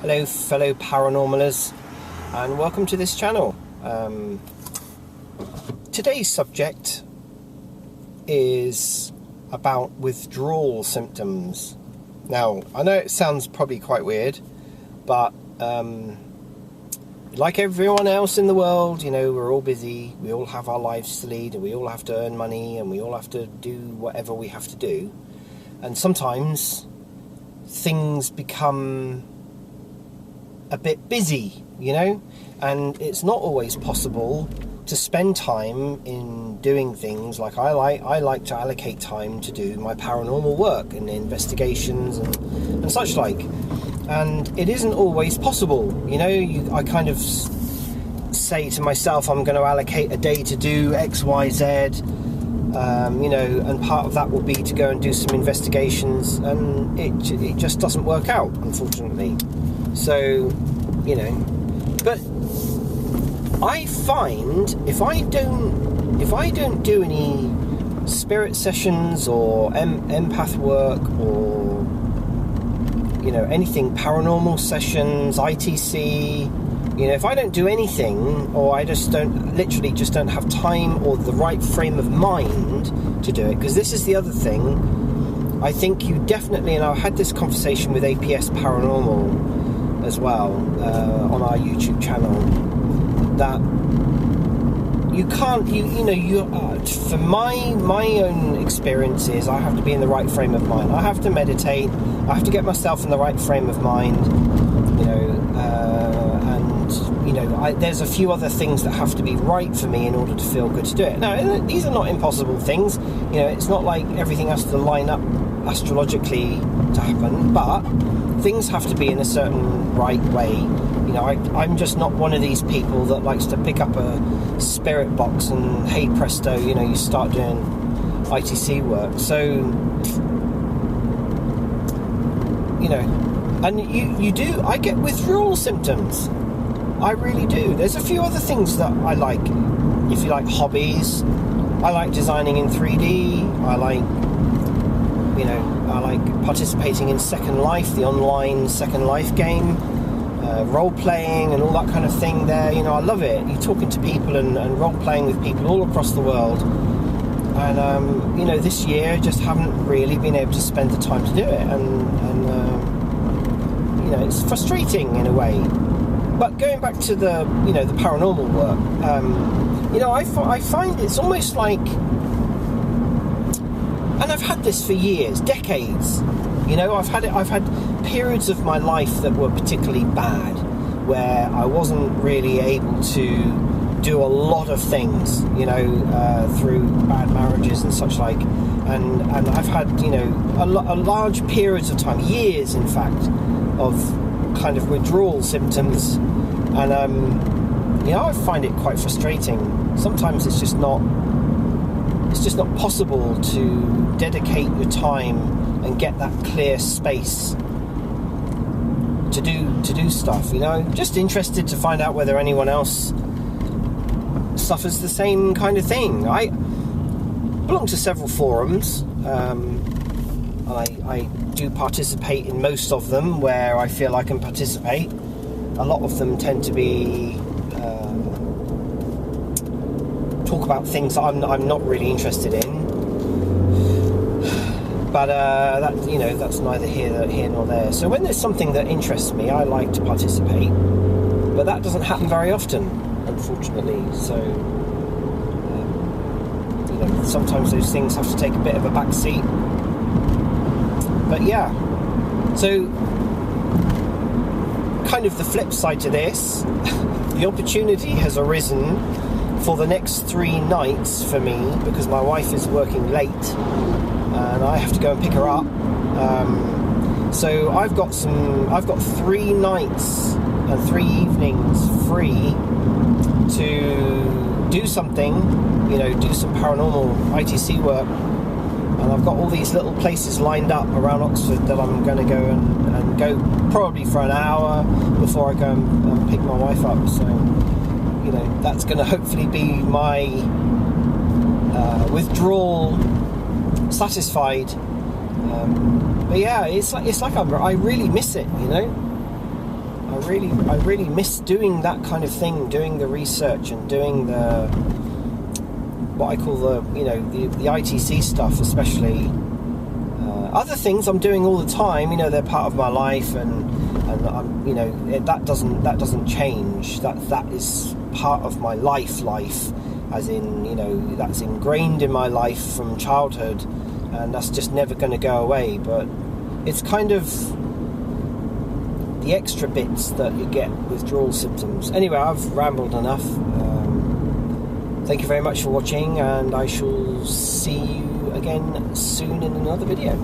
Hello fellow paranormalers, and welcome to this channel. Today's subject is about withdrawal symptoms. Now, I know it sounds probably quite weird, but like everyone else in the world, you know, we're all busy, we all have our lives to lead, and we all have to earn money, and we all have to do whatever we have to do. And sometimes things become a bit busy, you know, and it's not always possible to spend time in doing things like I like to allocate time to do my paranormal work and investigations and such like, and it isn't always possible, you know. I kind of say to myself, I'm going to allocate a day to do X, Y, Z, you know, and part of that will be to go and do some investigations, and it just doesn't work out, unfortunately. So, you know, but I find if I don't do any spirit sessions or empath work, or, you know, anything paranormal sessions, ITC, you know, if I don't do anything, or I just literally don't have time or the right frame of mind to do it, because this is the other thing, I think you definitely, and I've had this conversation with APS Paranormal as well on our YouTube channel, that you can't, from my own experiences, I have to be in the right frame of mind. I have to meditate, I have to get myself in the right frame of mind, you know, and, you know, there's a few other things that have to be right for me in order to feel good to do it. Now, these are not impossible things, you know, it's not like everything has to line up astrologically to happen, but things have to be in a certain right way. You know, I'm just not one of these people that likes to pick up a spirit box and hey presto, you know, you start doing ITC work. So, you know, and you do, I get withdrawal symptoms. I really do. There's a few other things that I like. If you like hobbies, I like designing in 3D. I like, you know, I like participating in Second Life, the online Second Life game, role-playing and all that kind of thing there. You know, I love it. You're talking to people and role-playing with people all across the world. And, you know, this year just haven't really been able to spend the time to do it. And you know, it's frustrating in a way. But going back to the, you know, the paranormal work, you know, I find it's almost like, and I've had this for years, decades. You know, I've had periods of my life that were particularly bad, where I wasn't really able to do a lot of things, you know, through bad marriages and such like. And I've had, you know, a large periods of time, years in fact, of kind of withdrawal symptoms. And, you know, I find it quite frustrating. Sometimes it's just not possible to dedicate your time and get that clear space to do stuff, you know. Just interested to find out whether anyone else suffers the same kind of thing. I belong to several forums, and I do participate in most of them where I feel I can participate. A lot of them tend to be talk about things that I'm not really interested in, but that, you know, that's neither here nor there. So when there's something that interests me, I like to participate, but that doesn't happen very often, unfortunately. So you know, sometimes those things have to take a bit of a back seat. But yeah, so kind of the flip side to this, the opportunity has arisen for the next 3 nights for me, because my wife is working late and I have to go and pick her up. So I've got 3 nights and 3 evenings free to do something, you know, do some paranormal ITC work. And I've got all these little places lined up around Oxford that I'm going to go and go probably for an hour before I go and pick my wife up. So, you know, that's going to hopefully be my withdrawal satisfied. But yeah, it's like I really miss it, you know. I really miss doing that kind of thing, doing the research and doing the, what I call the, you know, the ITC stuff, especially. Other things I'm doing all the time, you know, they're part of my life, and I'm, you know, that doesn't change. That is part of my life, as in, you know, that's ingrained in my life from childhood, and that's just never going to go away. But it's kind of the extra bits that you get withdrawal symptoms. Anyway, I've rambled enough. Thank you very much for watching, and I shall see you again soon in another video.